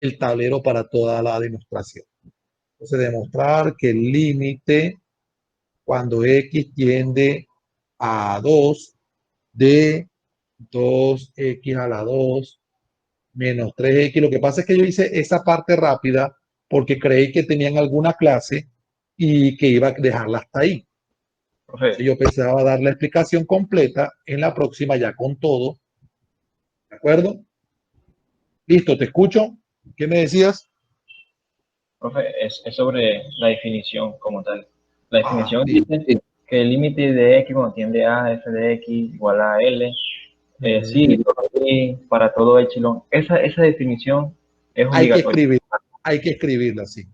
el tablero para toda la demostración. Entonces, demostrar que el límite cuando x tiende a 2 de 2x a la 2 menos 3x. Lo que pasa es que yo hice esa parte rápida porque creí que tenían alguna clase y que iba a dejarla hasta ahí. Profe, Yo pensaba dar la explicación completa en la próxima ya con todo. ¿De acuerdo? Listo, te escucho. ¿Qué me decías? profe, es sobre la definición como tal. La Ajá, definición listo. dice que el límite de x cuando tiende a f de x igual a l, sí, para todo epsilon. Esa definición es Hay que obligatoria. escribir, hay que escribirla así.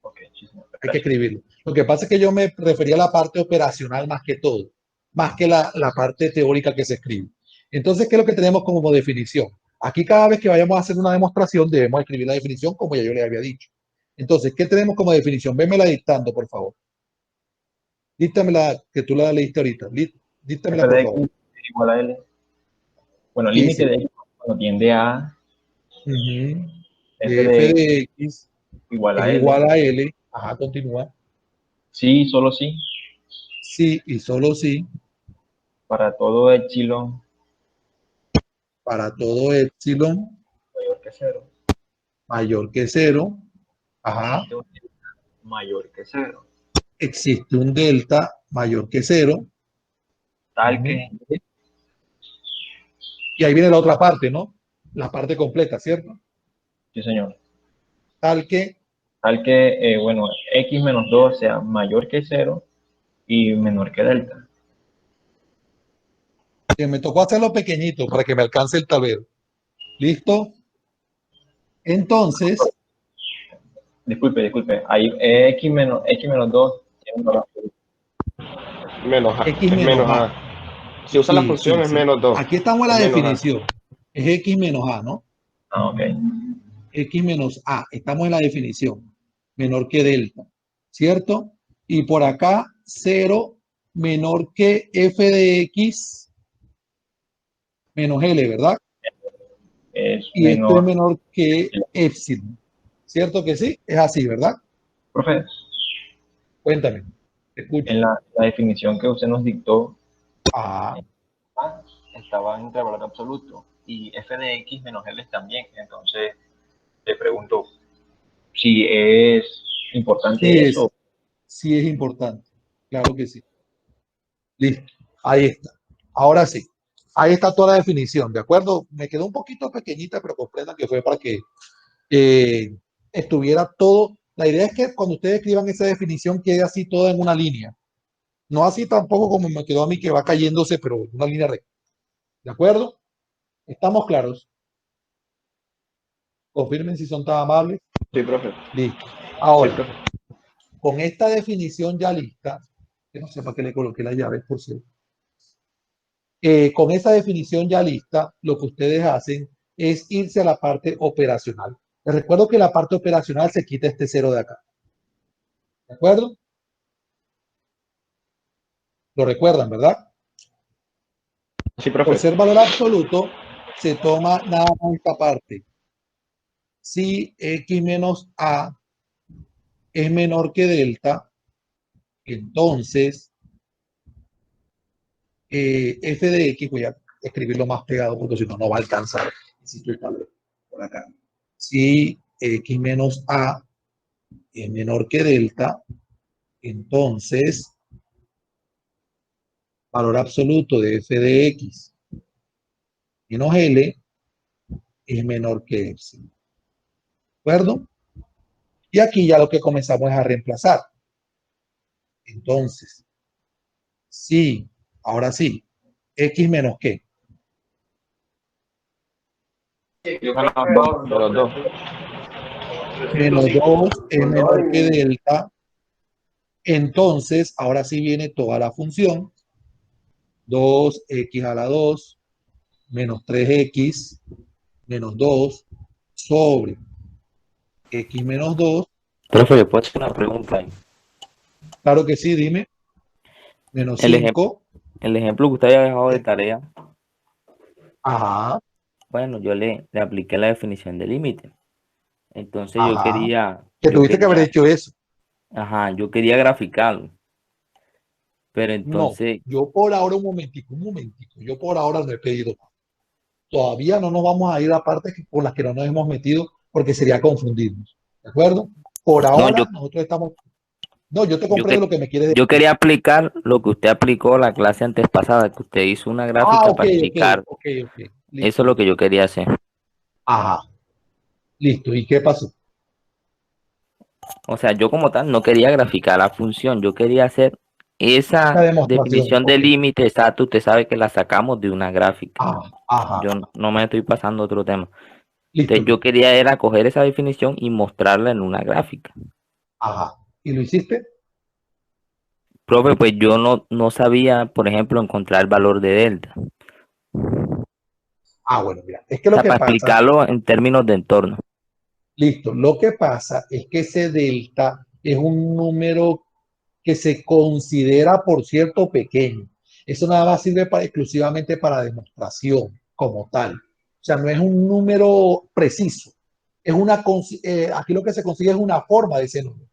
Ok, muchísimas Hay que gracias. escribirlo. Lo que pasa es que yo me refería a la parte operacional más que todo, más que la parte teórica que se escribe. Entonces, ¿qué es lo que tenemos como definición? Aquí cada vez que vayamos a hacer una demostración debemos escribir la definición como ya yo le había dicho. Entonces, ¿qué tenemos como definición? Vémela dictando, por favor. Díctamela, que tú la leíste ahorita. f Díctamela, por de favor. x igual a l. Bueno, límite Dice, de x cuando tiende a f f de x de x igual es a l. igual a L. Ajá, continúa. Sí, solo sí, Sí y solo sí, para todo epsilon para todo epsilon mayor que cero. mayor que cero. Ajá, Existe un mayor que cero. existe un delta mayor que cero. Tal Ujú. que, Y ahí viene la otra parte, ¿no? La parte completa, ¿cierto? sí señor, Tal que, tal que, bueno, x menos 2 sea mayor que cero y menor que delta. que me tocó hacerlo pequeñito para que me alcance el tablero. ¿Listo? Entonces, Disculpe, ahí x menos 2 tiene un valor absoluto. Menos A, x es menos menos a. A. Si usa la Sí, función sí, es sí. menos 2, Aquí estamos en es la menos A. definición. Es x menos a, ¿no? Ah, ok. X menos a. Estamos en la definición. Menor que delta. ¿Cierto? Y por acá, cero menor que f de x menos L, ¿verdad? Es Y esto es menor. menor que epsilon. ¿Cierto que sí? Es así, ¿verdad? Profe, Cuéntame, te escucho. en la definición que usted nos dictó, Ah, A estaba entre valor absoluto y f de x menos l también. Entonces, le pregunto si es importante eso. sí es importante. Claro que sí. Listo. Ahí está. Ahora sí. Ahí está toda la definición, ¿de acuerdo? Me quedó un poquito pequeñita, pero comprendan que fue para que eh, estuviera todo. La idea es que cuando ustedes escriban esa definición quede así toda en una línea. No así tampoco como me quedó a mí que va cayéndose, pero en una línea recta. ¿De acuerdo? ¿Estamos claros? Confirmen si son tan amables. Sí, profe. Listo. Sí, Ahora, profe. con esta definición ya lista, que no sé para qué le coloqué la llave, por cierto. Con esa definición ya lista, lo que ustedes hacen es irse a la parte operacional. Les recuerdo que la parte operacional se quita este cero de acá. ¿De acuerdo? Lo recuerdan, ¿verdad? Sí, Por profe. ser valor absoluto, se toma nada más esta parte. Si x menos a es menor que delta, entonces f de x, voy a escribirlo más pegado porque si no, no va a alcanzar. Necesito el tablero por acá. Si x menos a es menor que delta, entonces valor absoluto de f de x menos L es menor que epsilon. ¿De acuerdo? Y aquí ya lo que comenzamos es a reemplazar. Entonces, sí, ahora sí, x menos qué. Menos 2. Menos 2 es menor que delta. Entonces, ahora sí viene toda la función. 2x a la 2 menos 3x menos 2 sobre x menos 2. Profe, ¿le puedo hacer una pregunta ahí? Claro que sí, dime. Menos El ejemplo, 5. el ejemplo que usted había dejado de tarea, Ajá. bueno, yo le apliqué la definición de límite. Entonces Ajá. Que yo tuviste que haber quería, hecho eso. ajá, yo quería graficarlo. Pero No, entonces, yo por ahora, un momentico, yo por ahora no he pedido. Todavía no nos vamos a ir a partes por las que no nos hemos metido porque sería confundirnos. ¿De acuerdo? Por no, ahora nosotros estamos. No, yo te yo, comprendo que, lo que me quieres yo decir. quería aplicar lo que usted aplicó la clase antes pasada, que usted hizo una Ah, gráfica ok, para ok, explicar. ok, ok. Eso Listo, es lo listo. que yo quería hacer. Ajá, listo. ¿Y qué pasó? O sea, yo como tal no quería graficar la función, yo quería hacer La esa demostración. definición de Ok. límite exacto. Usted sabe que la sacamos de una gráfica. Ajá, ajá. Yo no me estoy pasando a otro tema. Listo, Entonces yo listo. quería era coger esa definición y mostrarla en una gráfica. Ajá. ¿Y lo hiciste? Profe, pues yo no sabía, por ejemplo, encontrar el valor de delta. O Ah, bueno, mira. Es que lo sea, que para pasa, explicarlo en términos de entorno. listo. Lo que pasa es que ese delta es un número que se considera, por cierto, pequeño. Eso nada más sirve exclusivamente para demostración como tal. O sea, no es un número preciso. Aquí lo que se consigue es una forma de ese número.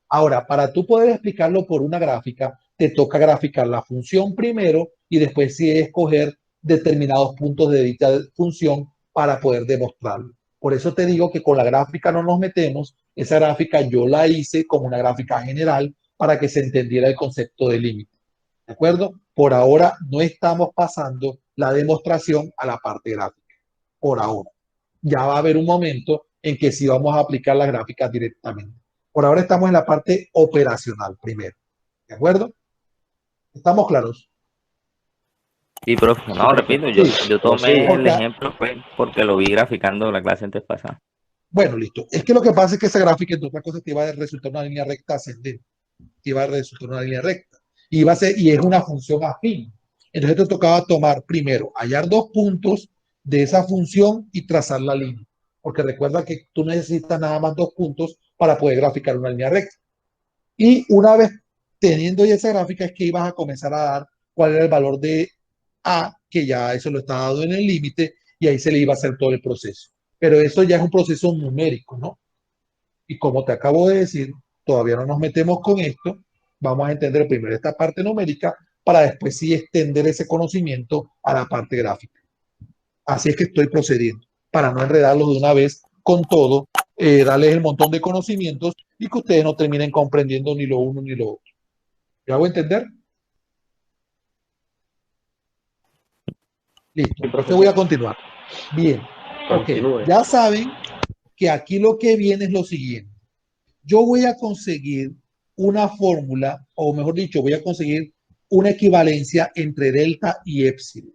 Ahora, para tú poder explicarlo por una gráfica, te toca graficar la función primero y después sí escoger determinados puntos de dicha función para poder demostrarlo. Por eso te digo que con la gráfica no nos metemos. Esa gráfica yo la hice como una gráfica general para que se entendiera el concepto de límite. ¿De acuerdo? Por ahora no estamos pasando la demostración a la parte gráfica. Por ahora. Ya va a haber un momento en que sí vamos a aplicar las gráficas directamente. Por ahora estamos en la parte operacional primero. ¿De acuerdo? ¿Estamos claros? Sí, profe, Sí, no, profe. repito, Sí. yo tomé Prosigue. el Porque, ejemplo pues, porque lo vi graficando la clase antes pasada. bueno, listo. Es que lo que pasa es que esa gráfica, entre otras cosas, te iba a resultar una línea recta ascendente. Te iba a resultar una línea recta. Y es una función afín. Entonces te tocaba tomar primero, hallar dos puntos de esa función y trazar la línea. Porque recuerda que tú necesitas nada más dos puntos para poder graficar una línea recta. Y una vez teniendo ya esa gráfica es que ibas a comenzar a dar cuál era el valor de A, que ya eso lo está dado en el límite, y ahí se le iba a hacer todo el proceso. Pero eso ya es un proceso numérico, ¿no? Y como te acabo de decir, todavía no nos metemos con esto, vamos a entender primero esta parte numérica para después sí extender ese conocimiento a la parte gráfica. Así es que estoy procediendo, para no enredarlos de una vez con todo, darles el montón de conocimientos y que ustedes no terminen comprendiendo ni lo uno ni lo otro. ¿Me hago entender? Listo. Sí, profe, Entonces voy sí. a continuar. Bien. Ok. Continúe. Ya saben que aquí lo que viene es lo siguiente. Yo voy a conseguir una fórmula, o mejor dicho, voy a conseguir una equivalencia entre delta y epsilon.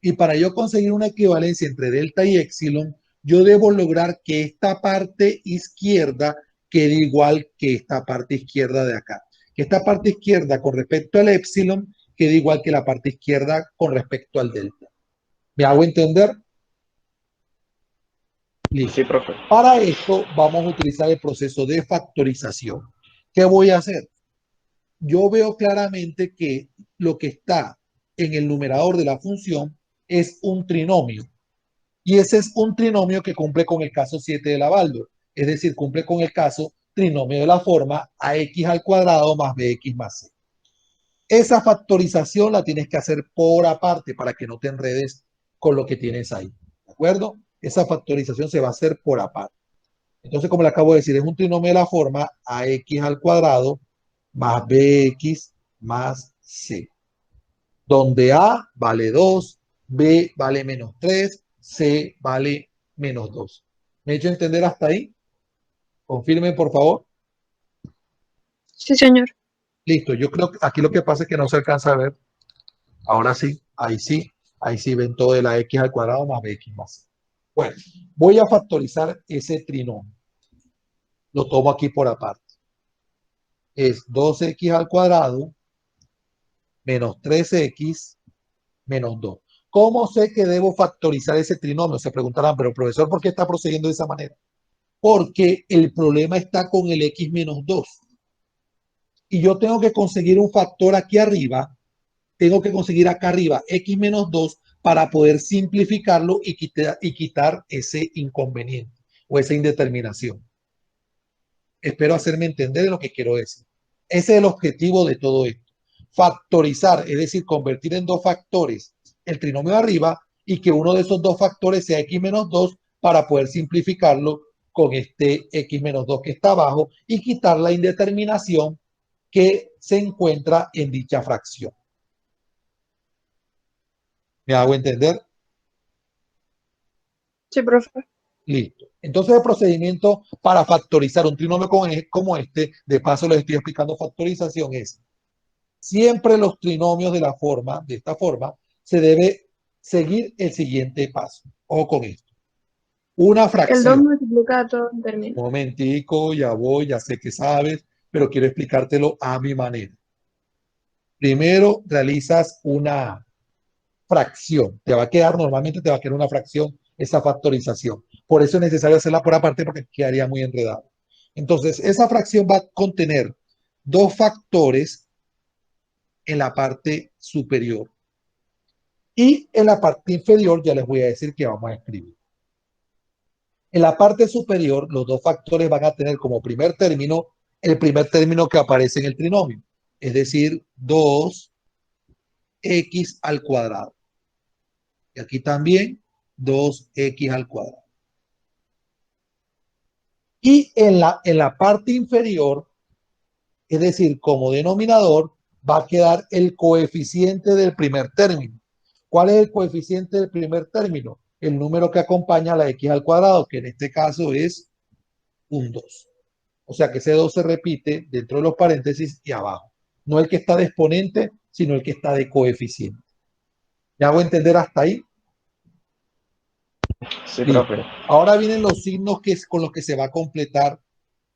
Y para yo conseguir una equivalencia entre delta y epsilon, yo debo lograr que esta parte izquierda quede igual que esta parte izquierda de acá. Que esta parte izquierda con respecto al epsilon quede igual que la parte izquierda con respecto al delta. ¿Me hago entender? Sí, Listo. profe. Para esto vamos a utilizar el proceso de factorización. ¿Qué voy a hacer? Yo veo claramente que lo que está en el numerador de la función es un trinomio. Y ese es un trinomio que cumple con el caso 7 de la Baldor. Es decir, cumple con el caso trinomio de la forma ax al cuadrado más bx más c. Esa factorización la tienes que hacer por aparte para que no te enredes con lo que tienes ahí. ¿De acuerdo? Esa factorización se va a hacer por aparte. Entonces, como le acabo de decir, es un trinomio de la forma ax al cuadrado más bx más c, donde a vale 2, b vale menos 3, c vale menos 2. ¿Me he hecho entender hasta ahí? Confirmen, por favor. Sí, señor. Listo, yo creo que aquí lo que pasa es que no se alcanza a ver. Ahora sí, ahí sí ven todo de la x al cuadrado más bx más c. Bueno, voy a factorizar ese trinomio. Lo tomo aquí por aparte. Es 2x al cuadrado menos 3x menos 2. ¿Cómo sé que debo factorizar ese trinomio? Se preguntarán, pero profesor, ¿por qué está procediendo de esa manera? Porque el problema está con el x menos 2. Y yo tengo que conseguir un factor aquí arriba, tengo que conseguir acá arriba x menos 2 para poder simplificarlo y quitar ese inconveniente o esa indeterminación. Espero hacerme entender de lo que quiero decir. Ese es el objetivo de todo esto. Factorizar, es decir, convertir en dos factores el trinomio de arriba y que uno de esos dos factores sea x menos 2 para poder simplificarlo con este x menos 2 que está abajo y quitar la indeterminación que se encuentra en dicha fracción. ¿Me hago entender? Sí, profe. Listo. Entonces el procedimiento para factorizar un trinomio como este, de paso les estoy explicando factorización, es siempre los trinomios de esta forma, se debe seguir el siguiente paso. Ojo con esto. Una El 2 fracción. multiplica todo en términos. Un momentico, ya voy, ya sé que sabes, pero quiero explicártelo a mi manera. Primero realizas una fracción. Normalmente te va a quedar una fracción esa factorización. Por eso es necesario hacerla por aparte porque quedaría muy enredado. Entonces, esa fracción va a contener dos factores en la parte superior. Y en la parte inferior ya les voy a decir que vamos a escribir. En la parte superior, los dos factores van a tener como primer término el primer término que aparece en el trinomio, es decir, 2x al cuadrado. Y aquí también 2x al cuadrado. Y en la parte inferior, es decir, como denominador, va a quedar el coeficiente del primer término. ¿Cuál es el coeficiente del primer término? El número que acompaña a la x al cuadrado, que en este caso es un 2. O sea que ese 2 se repite dentro de los paréntesis y abajo. No el que está de exponente, sino el que está de coeficiente. ¿Me hago entender hasta ahí? Sí, Listo. profe. Ahora vienen los signos con los que se va a completar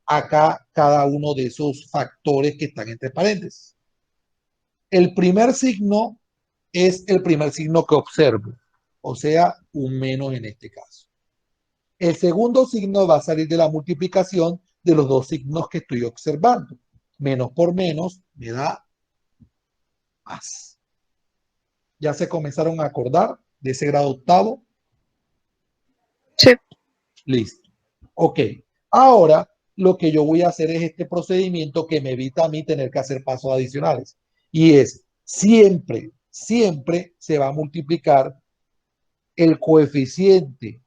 acá cada uno de esos factores que están entre paréntesis. El primer signo es el primer signo que observo, o sea, un menos en este caso. El segundo signo va a salir de la multiplicación de los dos signos que estoy observando. Menos por menos me da más. ¿Ya se comenzaron a acordar de ese grado octavo? Sí. Listo. Ok. Ahora lo que yo voy a hacer es este procedimiento que me evita a mí tener que hacer pasos adicionales. Y es siempre se va a multiplicar el coeficiente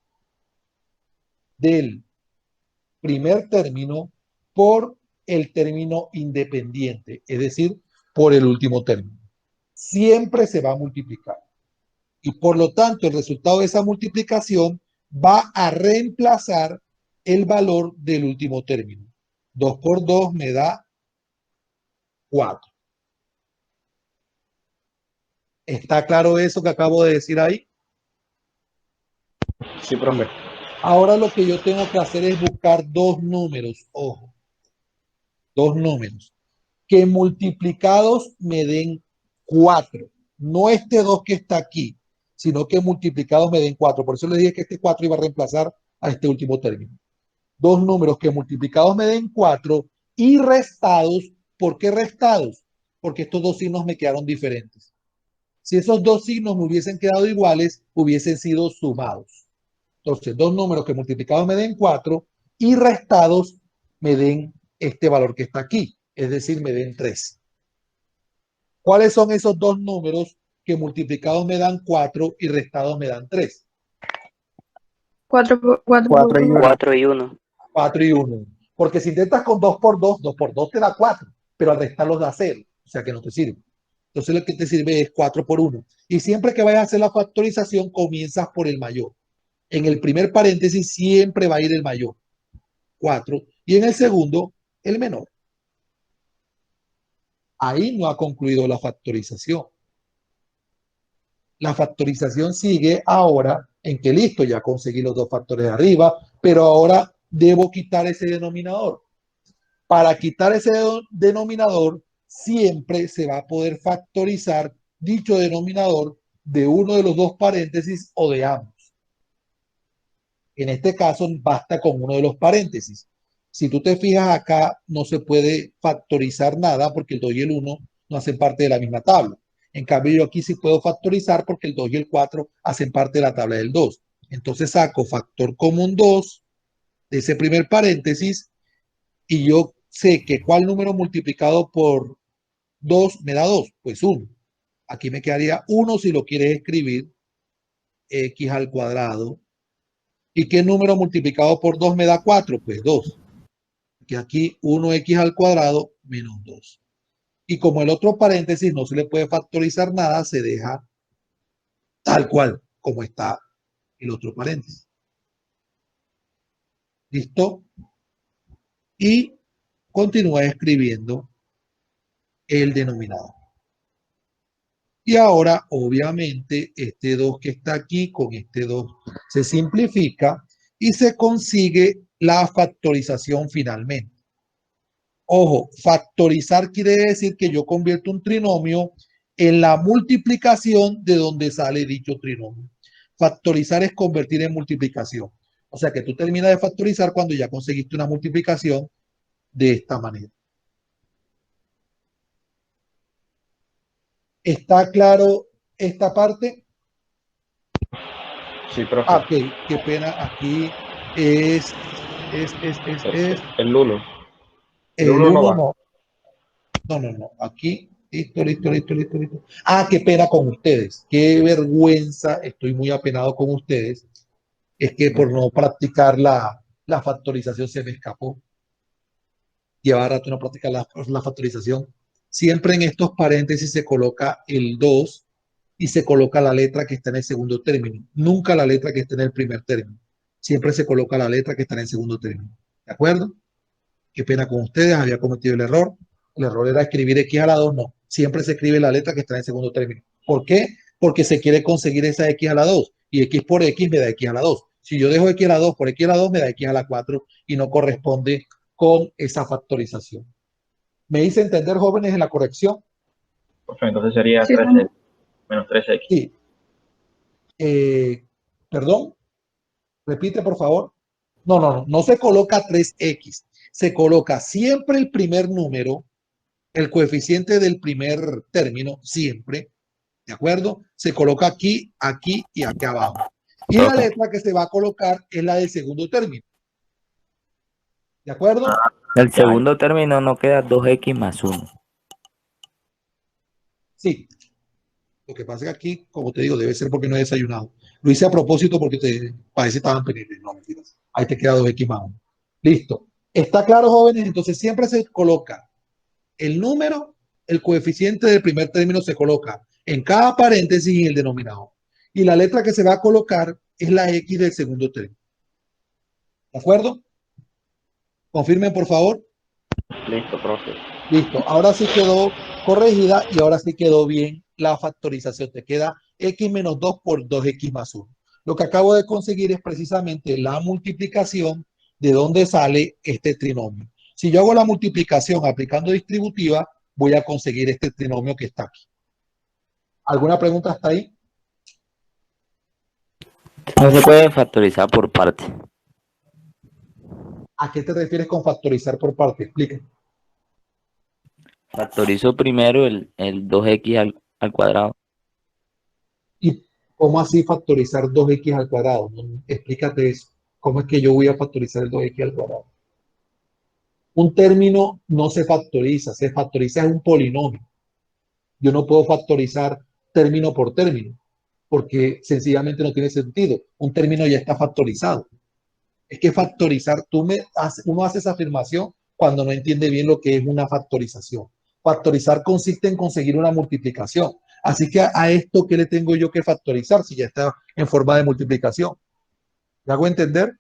del primer término por el término independiente, es decir, por el último término. Siempre se va a multiplicar. Y por lo tanto, el resultado de esa multiplicación va a reemplazar el valor del último término. 2 por 2 me da 4. ¿Está claro eso que acabo de decir ahí? Sí, profe. Ahora lo que yo tengo que hacer es buscar dos números, ojo, dos números, que multiplicados me den 4. No este 2 que está aquí, sino que multiplicados me den 4. Por eso les dije que este 4 iba a reemplazar a este último término. Dos números que multiplicados me den 4 y restados. ¿Por qué restados? Porque estos dos signos me quedaron diferentes. Si esos dos signos me hubiesen quedado iguales, hubiesen sido sumados. Entonces, dos números que multiplicados me den 4 y restados me den este valor que está aquí, es decir, me den 3. ¿Cuáles son esos dos números que multiplicados me dan 4 y restados me dan 3? 4 por 4. 4 y 1. 4 y 1. 4 y 1. Porque si intentas con 2 por 2, 2 por 2 te da 4, pero al restarlos da 0, o sea que no te sirve. Entonces lo que te sirve es 4 por 1. Y siempre que vayas a hacer la factorización, comienzas por el mayor. En el primer paréntesis siempre va a ir el mayor, 4, y en el segundo, el menor. Ahí no ha concluido la factorización. La factorización sigue ahora en que listo, ya conseguí los dos factores de arriba, pero ahora debo quitar ese denominador. Para quitar ese denominador, siempre se va a poder factorizar dicho denominador de uno de los dos paréntesis o de ambos. En este caso, basta con uno de los paréntesis. Si tú te fijas acá, no se puede factorizar nada porque el 2 y el 1 no hacen parte de la misma tabla. En cambio, yo aquí sí puedo factorizar porque el 2 y el 4 hacen parte de la tabla del 2. Entonces saco factor común 2 de ese primer paréntesis y yo sé que cuál número multiplicado por 2 me da 2, pues 1. Aquí me quedaría 1 si lo quieres escribir, x al cuadrado. ¿Y qué número multiplicado por 2 me da 4? Pues 2. Que aquí 1x al cuadrado menos 2. Y como el otro paréntesis no se le puede factorizar nada, se deja tal cual como está el otro paréntesis. ¿Listo? Y continúa escribiendo el denominador. Y ahora, obviamente, este 2 que está aquí con este 2 se simplifica y se consigue la factorización finalmente. Ojo, factorizar quiere decir que yo convierto un trinomio en la multiplicación de donde sale dicho trinomio. Factorizar es convertir en multiplicación. O sea que tú terminas de factorizar cuando ya conseguiste una multiplicación de esta manera. ¿Está claro esta parte? Sí, profe. Ah, ok, qué pena. Aquí es El 1. El el 1 no 1 va. no. No. Aquí, listo. Ah, qué pena con ustedes. Qué vergüenza. Estoy muy apenado con ustedes. Es que por no practicar la factorización se me escapó. Llevar rato no practicar la factorización. Siempre en estos paréntesis se coloca el 2 y se coloca la letra que está en el segundo término. Nunca la letra que está en el primer término. Siempre se coloca la letra que está en el segundo término. ¿De acuerdo? Qué pena con ustedes, había cometido el error. El error era escribir x a la 2, no. Siempre se escribe la letra que está en el segundo término. ¿Por qué? Porque se quiere conseguir esa x a la 2 y x por x me da x a la 2. Si yo dejo x a la 2 por x a la 2 me da x a la 4 y no corresponde con esa factorización. ¿Me hice entender, jóvenes, en la corrección? Profe, entonces sería Sí, 3x menos 3x. Sí. Perdón, repite por favor. No se coloca 3x. Se coloca siempre el primer número, el coeficiente del primer término, siempre, ¿de acuerdo? Se coloca aquí, aquí y aquí abajo. Y la Profe, letra que se va a colocar es la del segundo término. ¿De acuerdo? el segundo término no queda 2x más 1. Sí. Lo que pasa es que aquí, como te digo, debe ser porque no he desayunado. Lo hice a propósito porque te parece que estaban pendientes. No, mentiras. Ahí te queda 2x más 1. Listo. ¿Está claro, jóvenes? Entonces siempre se coloca el número, el coeficiente del primer término se coloca en cada paréntesis y el denominador. Y la letra que se va a colocar es la X del segundo término. ¿De acuerdo? Confirmen, por favor. Listo, profe. Listo. Ahora sí quedó corregida y ahora sí quedó bien la factorización. Te queda X menos 2 por 2X más 1. Lo que acabo de conseguir es precisamente la multiplicación de dónde sale este trinomio. Si yo hago la multiplicación aplicando distributiva, voy a conseguir este trinomio que está aquí. ¿Alguna pregunta hasta ahí? No se puede factorizar por parte. ¿A qué te refieres con factorizar por parte? Explica. Factorizo primero el 2x al cuadrado. ¿Y cómo así factorizar 2x al cuadrado? Explícate eso. ¿Cómo es que yo voy a factorizar el 2x al cuadrado? Un término no se factoriza es un polinomio. Yo no puedo factorizar término por término, porque sencillamente no tiene sentido. Un término ya está factorizado. Es que factorizar, uno hace esa afirmación cuando no entiende bien lo que es una factorización. Factorizar consiste en conseguir una multiplicación. Así que a esto, ¿qué le tengo yo que factorizar si ya está en forma de multiplicación? ¿Me hago entender?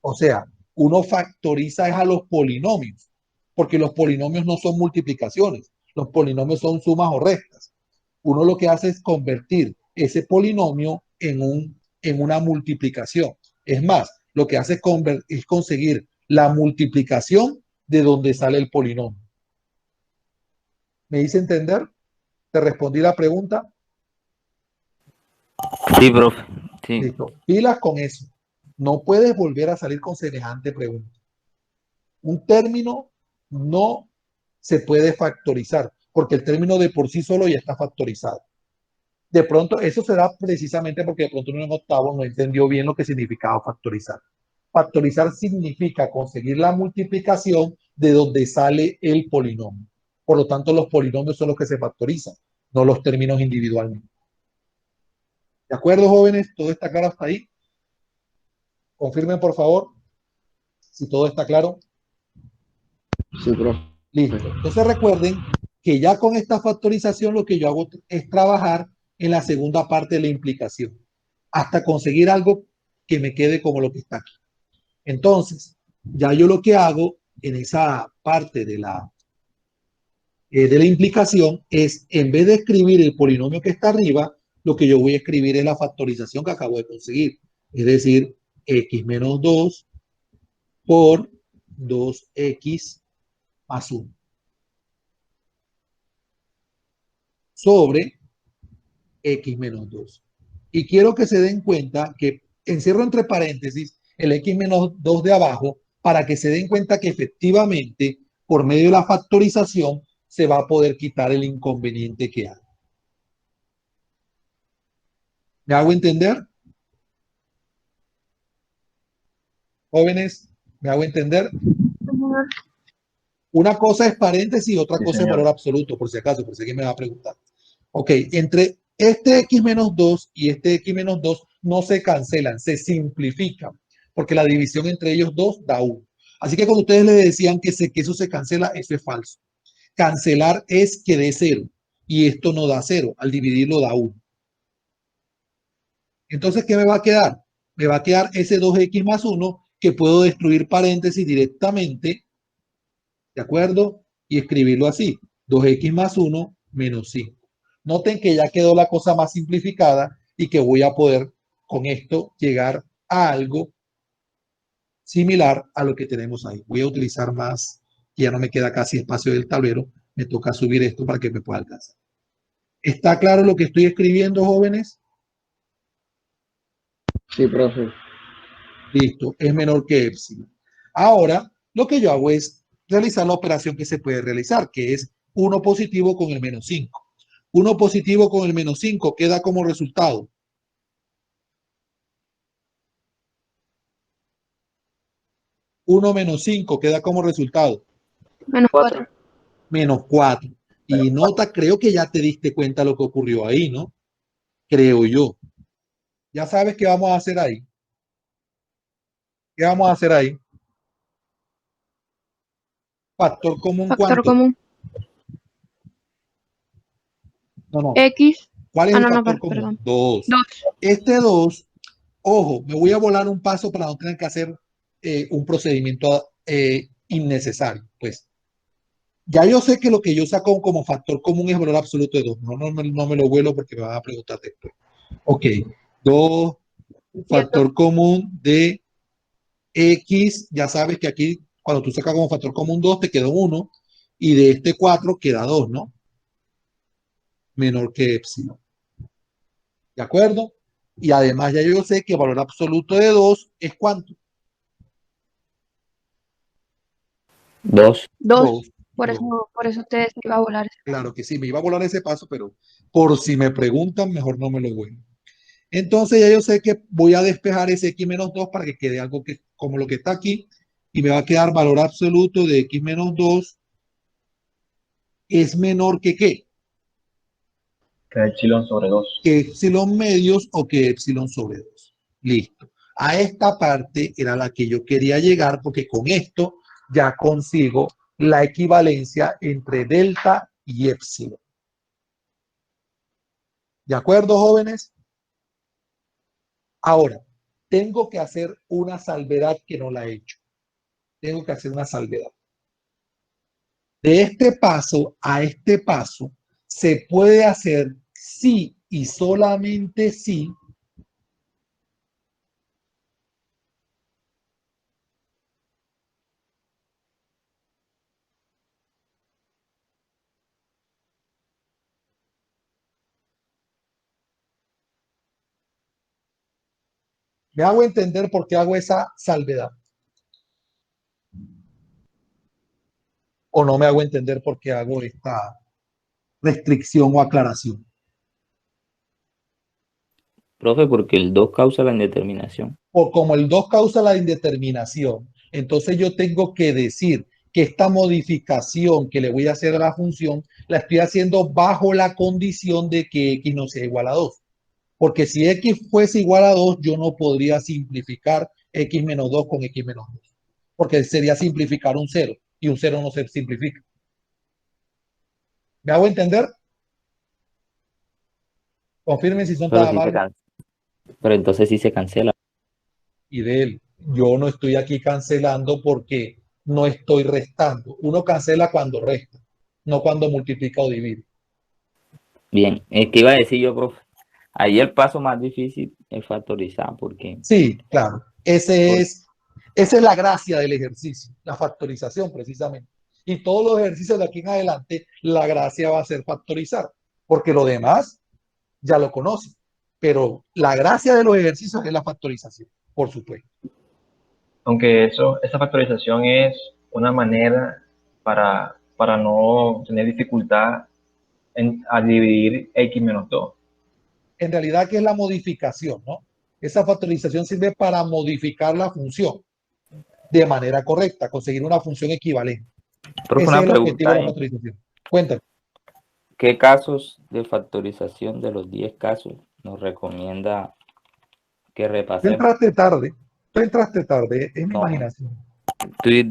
O sea, uno factoriza es a los polinomios, porque los polinomios no son multiplicaciones, los polinomios son sumas o restas. Uno lo que hace es convertir ese polinomio en una multiplicación. Es más, lo que hace es conseguir la multiplicación de donde sale el polinomio. ¿Me hice entender? ¿Te respondí la pregunta? Sí, profe. Sí. Listo. Pilas con eso. No puedes volver a salir con semejante pregunta. Un término no se puede factorizar porque el término de por sí solo ya está factorizado. De pronto, eso se da precisamente porque de pronto uno en octavo no entendió bien lo que significaba factorizar. Factorizar significa conseguir la multiplicación de donde sale el polinomio. Por lo tanto, los polinomios son los que se factorizan, no los términos individualmente. ¿De acuerdo, jóvenes? ¿Todo está claro hasta ahí? Confirmen, por favor, si todo está claro. Sí, profe. Listo. Entonces recuerden que ya con esta factorización lo que yo hago es trabajar en la segunda parte de la implicación, hasta conseguir algo que me quede como lo que está aquí. Entonces, ya yo lo que hago en esa parte de la implicación es, en vez de escribir el polinomio que está arriba, lo que yo voy a escribir es la factorización que acabo de conseguir. Es decir, x menos 2 por 2x más 1 sobre x menos 2. Y quiero que se den cuenta que encierro entre paréntesis el x menos 2 de abajo para que se den cuenta que efectivamente por medio de la factorización se va a poder quitar el inconveniente que hay. ¿Me hago entender? Jóvenes, ¿me hago entender? Una cosa es paréntesis y otra Sí, cosa es señor. valor absoluto, por si acaso, por si alguien me va a preguntar. Ok, entre este x menos 2 y este x menos 2 no se cancelan, se simplifican, porque la división entre ellos dos da 1. Así que cuando ustedes le decían que eso se cancela, eso es falso. Cancelar es que dé 0, y esto no da 0, al dividirlo da 1. Entonces, ¿qué me va a quedar? Me va a quedar ese 2x más 1 que puedo destruir paréntesis directamente, ¿de acuerdo? Y escribirlo así, 2x más 1 menos 5. Noten que ya quedó la cosa más simplificada y que voy a poder con esto llegar a algo similar a lo que tenemos ahí. Voy a utilizar más, ya no me queda casi espacio del tablero, me toca subir esto para que me pueda alcanzar. ¿Está claro lo que estoy escribiendo, jóvenes? Sí, profe. Listo, es menor que epsilon. Ahora, lo que yo hago es realizar la operación que se puede realizar, que es 1 positivo con el menos 5. 1 positivo con el menos 5 queda como resultado. Uno menos 5 queda como resultado. Menos 4. Menos 4. Y nota, creo que ya te diste cuenta lo que ocurrió ahí, ¿no? Creo yo. Ya sabes qué vamos a hacer ahí. ¿Qué vamos a hacer ahí? Factor común, Factor ¿cuánto? común. No. X. ¿Cuál es el No, factor común? perdón. 2. 2. Este 2, ojo, me voy a volar un paso para no tener que hacer un procedimiento innecesario. Pues ya yo sé que lo que yo saco como factor común es valor absoluto de 2. No me lo vuelo porque me van a preguntar después. Ok, 2, factor común de X, ya sabes que aquí cuando tú sacas como factor común 2 te queda 1 y de este 4 queda 2, ¿no? Menor que epsilon. ¿De acuerdo? Y además ya yo sé que el valor absoluto de 2 es ¿cuánto? 2. 2. Por 2. eso ustedes iba a volar. Claro que sí, me iba a volar ese paso, pero por si me preguntan, mejor no me lo vuelo. Entonces ya yo sé que voy a despejar ese x menos 2 para que quede algo que, como lo que está aquí, y me va a quedar valor absoluto de x menos 2 es menor que ¿qué? Que epsilon sobre 2. Que epsilon medios o que epsilon sobre 2. Listo. A esta parte era la que yo quería llegar porque con esto ya consigo la equivalencia entre delta y epsilon. ¿De acuerdo, jóvenes? Ahora, tengo que hacer una salvedad que no la he hecho. Tengo que hacer una salvedad. De este paso a este paso se puede hacer sí y solamente sí me hago entender por qué hago esa salvedad. O no me hago entender por qué hago esta restricción o aclaración. Profe, porque el 2 causa la indeterminación. O como el 2 causa la indeterminación, entonces yo tengo que decir que esta modificación que le voy a hacer a la función la estoy haciendo bajo la condición de que x no sea igual a 2. Porque si x fuese igual a 2, yo no podría simplificar x menos 2 con x menos 2. Porque sería simplificar un 0 y un 0 no se simplifica. ¿Me hago entender? Confirmen si son Pero, tan sí se amables. pero entonces sí se cancela. Y de él, yo no estoy aquí cancelando porque no estoy restando. Uno cancela cuando resta, no cuando multiplica o divide. Bien, es que iba a decir yo, profe. Ahí el paso más difícil es factorizar, porque Sí, claro. Esa es la gracia del ejercicio, la factorización precisamente. Y todos los ejercicios de aquí en adelante, la gracia va a ser factorizar, porque lo demás ya lo conocen. Pero la gracia de los ejercicios es la factorización, por supuesto. Aunque esa factorización es una manera para no tener dificultad a dividir x menos 2. En realidad, ¿qué es la modificación, no? Esa factorización sirve para modificar la función de manera correcta, conseguir una función equivalente. profe, Ese es una el objetivo pregunta de la ahí. factorización. Cuéntame. ¿Qué casos de factorización de los 10 casos nos recomienda que Tú repasemos? entraste tarde, es mi No, imaginación. estoy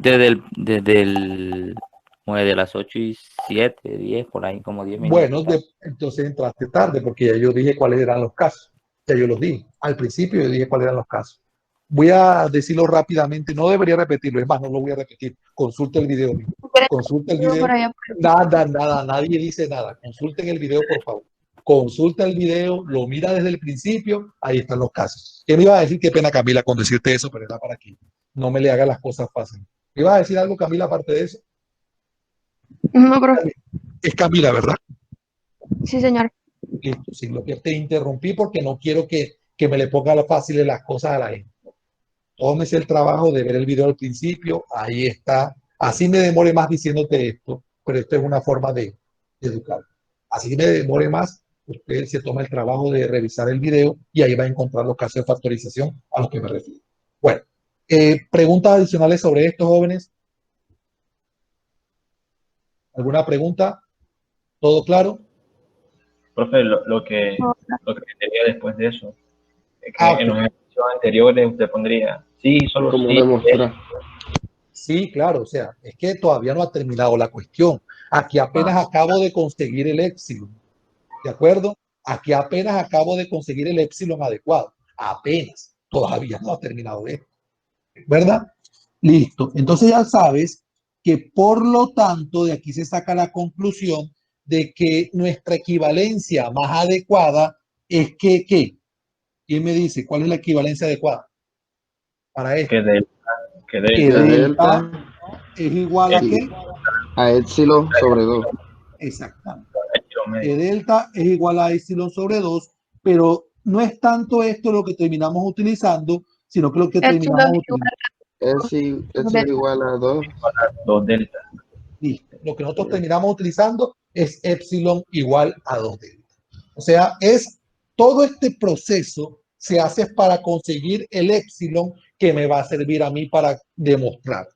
como desde las 8:07, 10, por ahí, como 10 Bueno, minutos. entonces entraste tarde porque ya yo dije cuáles eran los casos. Ya yo los dije. Al principio yo dije cuáles eran los casos. Voy a decirlo rápidamente, no debería repetirlo, es más, no lo voy a repetir. Consulta el video. Consulta el Por video. allá. Nada, nadie dice nada. Consulten el video, por favor. Consulta el video, lo mira desde el principio, ahí están los casos. ¿Qué me iba a decir? Qué pena, Camila, con decirte eso, pero era para que no me le haga las cosas fáciles. ¿Me ibas a decir algo, Camila, aparte de eso? No, profe. Es Camila, ¿verdad? Sí, señor. Listo, sí, lo que te interrumpí porque no quiero que me le ponga las fáciles las cosas a la gente. Tómese el trabajo de ver el video al principio, ahí está. Así me demore más diciéndote esto, pero esto es una forma de educar. Así me demore más, usted se toma el trabajo de revisar el video y ahí va a encontrar los casos de factorización a los que me refiero. Bueno, preguntas adicionales sobre esto, jóvenes. ¿Alguna pregunta? ¿Todo claro? Profe, lo que No, quedaría después de eso es que Ah, en ok. los ejercicios anteriores usted pondría sí, solo Como sí, demostrar. Sí, claro, o sea, es que todavía no ha terminado la cuestión. Aquí apenas acabo de conseguir el épsilon, ¿de acuerdo? Aquí apenas acabo de conseguir el épsilon adecuado. Apenas, todavía no ha terminado esto, ¿verdad? Listo. Entonces ya sabes que por lo tanto de aquí se saca la conclusión de que nuestra equivalencia más adecuada es que, ¿qué? ¿Quién me dice cuál es la equivalencia adecuada para esto? que delta, que Que Que delta delta delta es igual a es qué? a epsilon sobre 2. Exactamente. epsilon Que medio. delta es igual a epsilon sobre 2, pero no es tanto esto lo que terminamos utilizando, sino que lo que terminamos utilizando. Epsilon igual a 2. 2 delta. Listo. Lo que nosotros terminamos utilizando es epsilon igual a 2 delta. O sea, es todo este proceso se hace para conseguir el epsilon que me va a servir a mí para demostrar.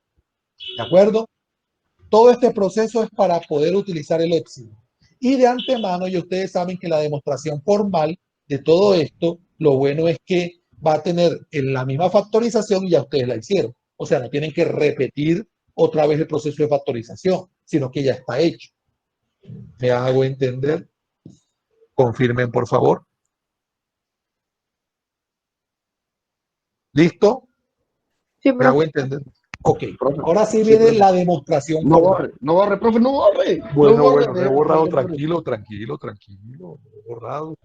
¿De acuerdo? Todo este proceso es para poder utilizar el epsilon. Y de antemano, y ustedes saben que la demostración formal de todo esto, lo bueno es que va a tener en la misma factorización y ya ustedes la hicieron. O sea, no tienen que repetir otra vez el proceso de factorización, sino que ya está hecho. ¿Me hago entender? Confirmen, por favor. ¿Listo? sí, ¿Me hago profe. entender? Ok. Profe, Ahora sí sí, viene profe. la demostración No formal. borre, no borre, profe, no borre. Bueno, No borre, no he deje borrado, que borre. tranquilo, no he borrado.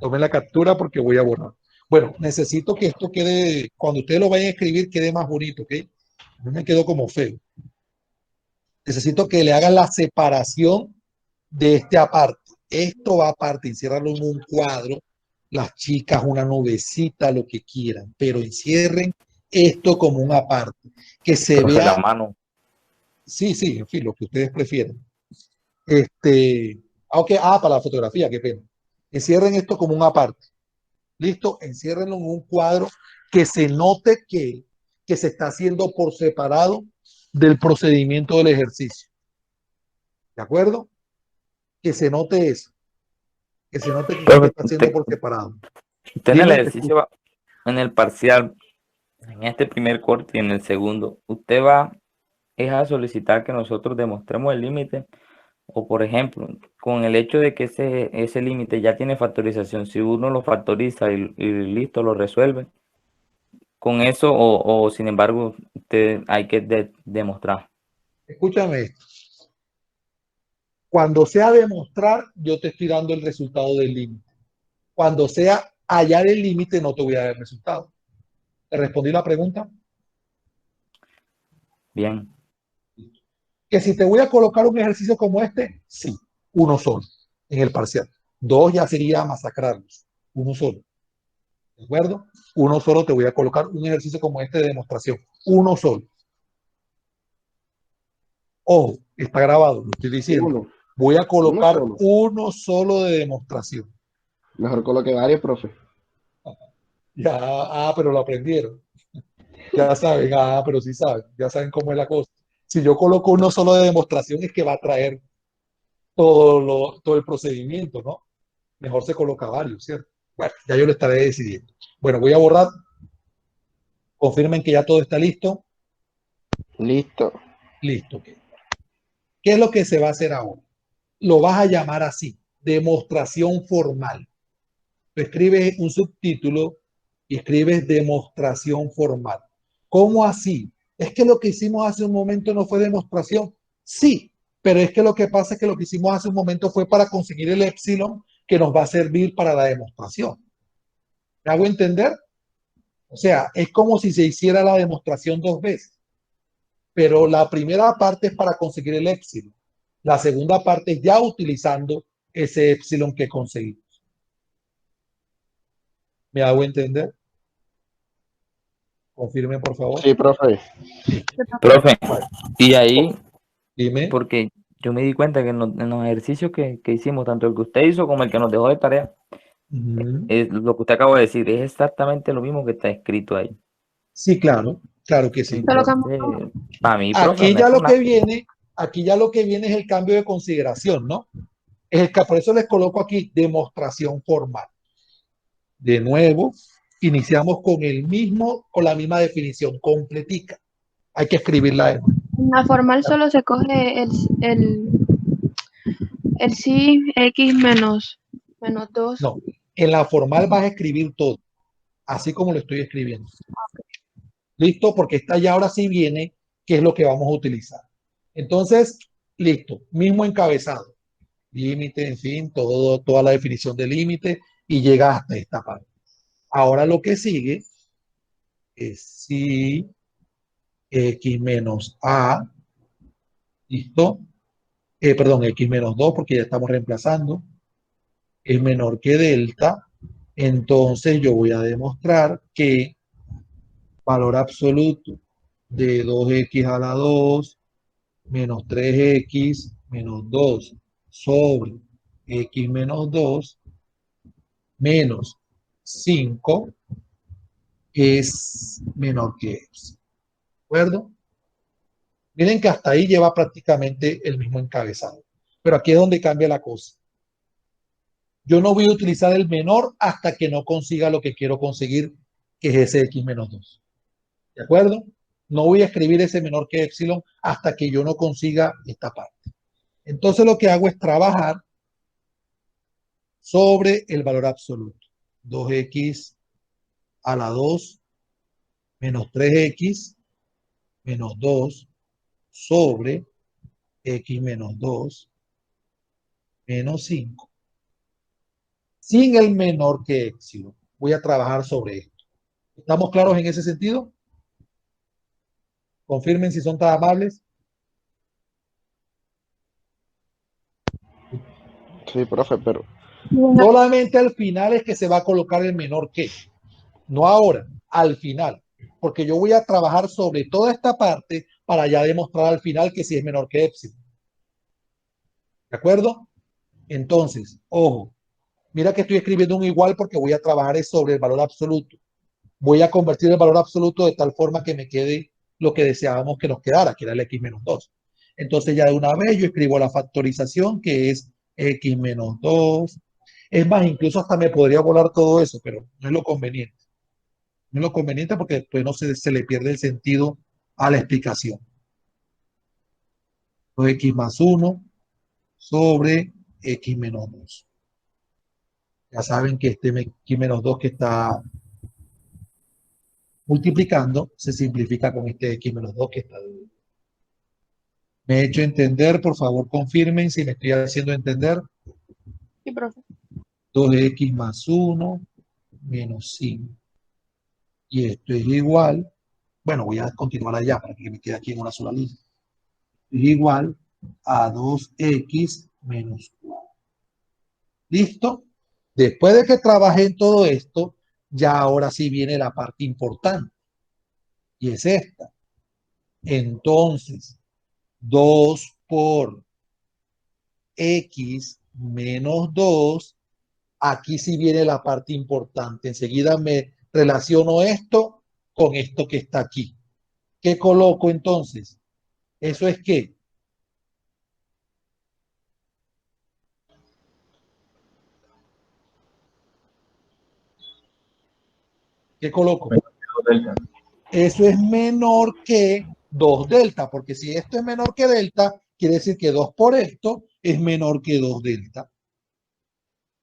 Tomé la captura porque voy a borrar. Bueno, necesito que esto quede, cuando ustedes lo vayan a escribir, quede más bonito, ¿ok? No me quedó como feo. Necesito que le hagan la separación de este aparte. Esto va aparte, enciérralo en un cuadro, las chicas, una nubecita, lo que quieran, pero encierren esto como un aparte. Que se Profe, la vea, mano. sí, en fin, lo que ustedes prefieran. Ok, para la fotografía, qué pena. Encierren esto como una parte. ¿Listo? Enciérrenlo en un cuadro que se note que se está haciendo por separado del procedimiento del ejercicio. ¿De acuerdo? Que se note eso. Que se note que se está haciendo por separado. Usted en el Dime, ejercicio, en el parcial, en este primer corte y en el segundo, usted va es a solicitar que nosotros demostremos el límite o, por ejemplo, con el hecho de que ese límite ya tiene factorización, si uno lo factoriza y listo, lo resuelve, con eso o sin embargo, usted hay que demostrar. escúchame esto. Cuando sea demostrar, yo te estoy dando el resultado del límite. Cuando sea hallar el límite, no te voy a dar el resultado. ¿Te respondí la pregunta? Bien, Que si te voy a colocar un ejercicio como este, sí, uno solo, en el parcial. Dos ya sería masacrarlos. Uno solo. ¿De acuerdo? Uno solo te voy a colocar un ejercicio como este de demostración. Uno solo. Ojo, está grabado, lo estoy diciendo. Uno Voy a colocar solo. uno solo de demostración. Mejor coloque varios, profe. Ya, pero lo aprendieron. Ya saben, pero sí saben, ya saben cómo es la cosa. Si yo coloco uno solo de demostración es que va a traer todo el procedimiento, ¿no? Mejor se coloca varios, ¿cierto? Bueno, ya yo lo estaré decidiendo. Bueno, voy a borrar. Confirmen que ya todo está listo. Listo. Listo. Ok. ¿Qué es lo que se va a hacer ahora? Lo vas a llamar así, demostración formal. Tú escribes un subtítulo y escribes demostración formal. ¿Cómo así? Es que lo que hicimos hace un momento no fue demostración. Sí, pero es que lo que pasa es que lo que hicimos hace un momento fue para conseguir el epsilon que nos va a servir para la demostración. ¿Me hago entender? O sea, es como si se hiciera la demostración dos veces, pero la primera parte es para conseguir el epsilon. La segunda parte es ya utilizando ese epsilon que conseguimos. ¿Me hago entender? Confirme, por favor. Sí, profe. profe, y ahí, Dime. porque yo me di cuenta que en los ejercicios que hicimos, tanto el que usted hizo como el que nos dejó de tarea, es lo que usted acaba de decir, es exactamente lo mismo que está escrito ahí. Sí, claro, claro que sí. Solo Entonces, para mí, profe, Aquí no ya es lo por que nada. viene, aquí ya lo que viene es el cambio de consideración, ¿no? Por eso les coloco aquí demostración formal. De nuevo, iniciamos con la misma definición completica. Hay que escribirla de nuevo. en la formal solo se coge el sí x menos 2. No, en la formal vas a escribir todo, así como lo estoy escribiendo. ¿Listo? Porque esta ya ahora sí viene, qué es lo que vamos a utilizar. Entonces, listo, mismo encabezado. Límite, en fin, toda la definición de límite y llega hasta esta parte. Ahora lo que sigue es si x menos a, ¿listo? Perdón, x menos 2 porque ya estamos reemplazando, es menor que delta, entonces yo voy a demostrar que valor absoluto de 2x a la 2 menos 3x menos 2 sobre x menos 2 menos 5 es menor que x. ¿De acuerdo? Miren que hasta ahí lleva prácticamente el mismo encabezado. Pero aquí es donde cambia la cosa. Yo no voy a utilizar el menor hasta que no consiga lo que quiero conseguir, que es ese x menos 2. ¿De acuerdo? No voy a escribir ese menor que epsilon hasta que yo no consiga esta parte. Entonces lo que hago es trabajar sobre el valor absoluto. 2x a la 2 menos 3x menos 2 sobre x menos 2 menos 5. Sin el menor que epsilon. Voy a trabajar sobre esto. ¿Estamos claros en ese sentido? Confirmen si son tan amables. Sí, profe, pero Solamente al final es que se va a colocar el menor que. No ahora, al final. Porque yo voy a trabajar sobre toda esta parte para ya demostrar al final que sí es menor que epsilon. ¿De acuerdo? Entonces, ojo, Mira que estoy escribiendo un igual porque voy a trabajar es sobre el valor absoluto. Voy a convertir el valor absoluto de tal forma que me quede lo que deseábamos que nos quedara, que era el x menos 2. Entonces ya de una vez yo escribo la factorización, que es x menos 2. Es más, incluso hasta me podría volar todo eso, pero no es lo conveniente. No es lo conveniente porque después no se le pierde el sentido a la explicación. Entonces, x más 1 sobre x menos 2. Ya saben que este x menos 2 que está multiplicando se simplifica con este x menos 2 que está dividido. ¿Me he hecho entender? Por favor, confirmen si me estoy haciendo entender. Sí, profe. 2x más 1 menos 5. Y esto es igual. Bueno, voy a continuar allá para que me quede aquí en una sola línea. Es igual a 2x menos 4. ¿Listo? Después de que trabajé en todo esto, ya ahora sí viene la parte importante. Y es esta. Entonces, 2 por x menos 2, aquí sí viene la parte importante. Enseguida me relaciono esto con esto que está aquí. ¿Qué coloco entonces? Eso es que ¿qué coloco? Delta. Eso es menor que 2 delta, porque si esto es menor que delta, quiere decir que 2 por esto es menor que 2 delta.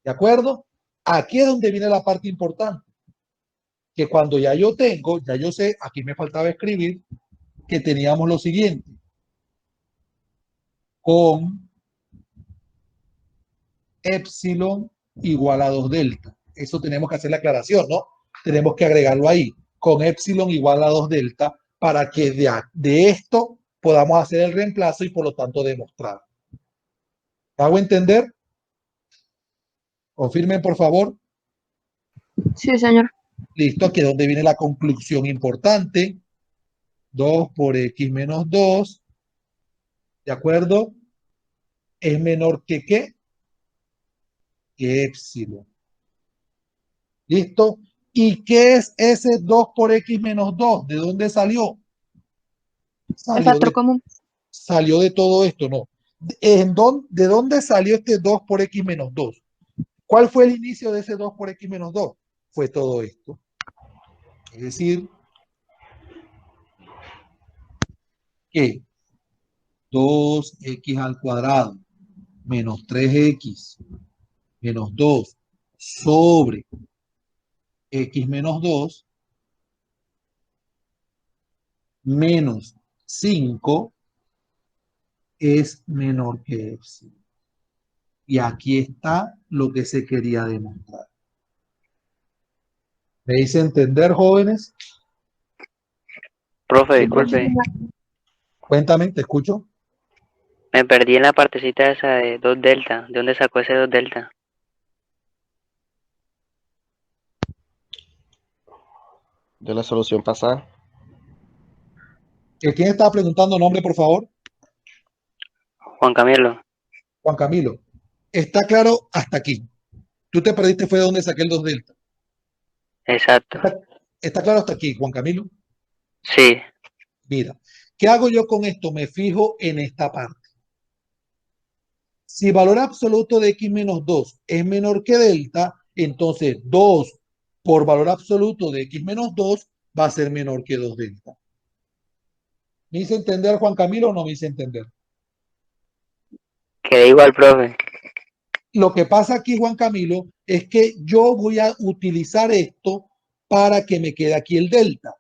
¿De acuerdo? Aquí es donde viene la parte importante. Que cuando ya yo tengo, ya yo sé, aquí me faltaba escribir, que teníamos lo siguiente. Con épsilon igual a 2 delta. Eso tenemos que hacer la aclaración, ¿no? Tenemos que agregarlo ahí. Con épsilon igual a 2 delta para que de esto podamos hacer el reemplazo y por lo tanto demostrar. ¿Hago entender? Confirmen, por favor. Sí, señor. Listo, aquí es donde viene la conclusión importante. 2 por x menos 2, ¿de acuerdo? Es menor que ¿qué? Que épsilon. ¿Listo? ¿Y qué es ese 2 por x menos 2? ¿De dónde salió? El factor común. Salió de todo esto, ¿no? ¿De dónde salió este 2 por x menos 2? ¿Cuál fue el inicio de ese 2 por x menos 2? Fue todo esto. Es decir, que 2x al cuadrado menos 3x menos 2 sobre x menos 2 menos 5 es menor que epsilon. Y aquí está lo que se quería demostrar. ¿Me hice entender, jóvenes? Profe, Sí, profe. disculpe, Cuéntame, te escucho. me perdí en la partecita esa de 2 delta. ¿De dónde sacó ese 2 delta? De la solución pasada. ¿Quién estaba preguntando nombre, por favor? Juan Camilo. Juan Camilo. Está claro hasta aquí. Tú te perdiste fue de donde saqué el 2 delta. Exacto. Está claro hasta aquí, Juan Camilo. Sí, Mira, ¿qué hago yo con esto? Me fijo en esta parte. Si valor absoluto de x menos 2 es menor que delta, entonces 2 por valor absoluto de x menos 2 va a ser menor que 2 delta. ¿Me hice entender, Juan Camilo, o no me hice entender? quedé igual, profe. Lo que pasa aquí, Juan Camilo, es que yo voy a utilizar esto para que me quede aquí el delta.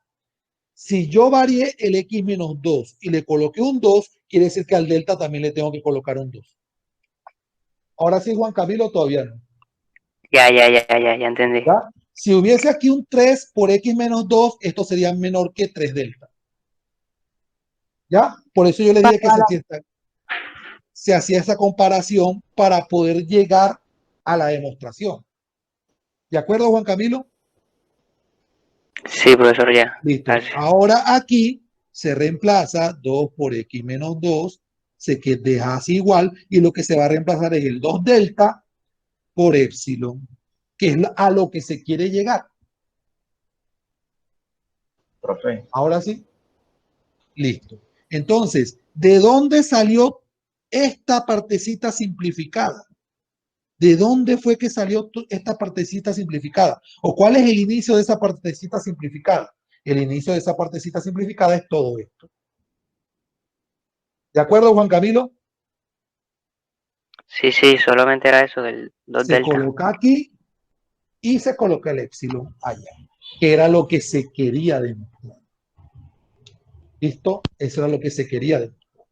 Si yo varié el x menos 2 y le coloqué un 2, quiere decir que al delta también le tengo que colocar un 2. Ahora sí, Juan Camilo, todavía no. Ya entendí. ¿Ya? Si hubiese aquí un 3 por x menos 2, esto sería menor que 3 delta. ¿Ya? Por eso yo les dije que se hacía esa comparación para poder llegar a la demostración. ¿De acuerdo, Juan Camilo? Sí, profesor, ya. Listo. Gracias. Ahora aquí se reemplaza 2 por x menos 2, se deja así igual, y lo que se va a reemplazar es el 2 delta por epsilon, que es a lo que se quiere llegar. Profe, Ahora sí, listo. Entonces, ¿de dónde salió esta partecita simplificada? ¿De dónde fue que salió esta partecita simplificada? ¿O cuál es el inicio de esa partecita simplificada? El inicio de esa partecita simplificada es todo esto. ¿De acuerdo, Juan Camilo? Sí, sí, solamente era eso del 2 Se delta. coloca aquí y se coloca el epsilon allá, que era lo que se quería demostrar. ¿Listo? Eso era lo que se quería demostrar.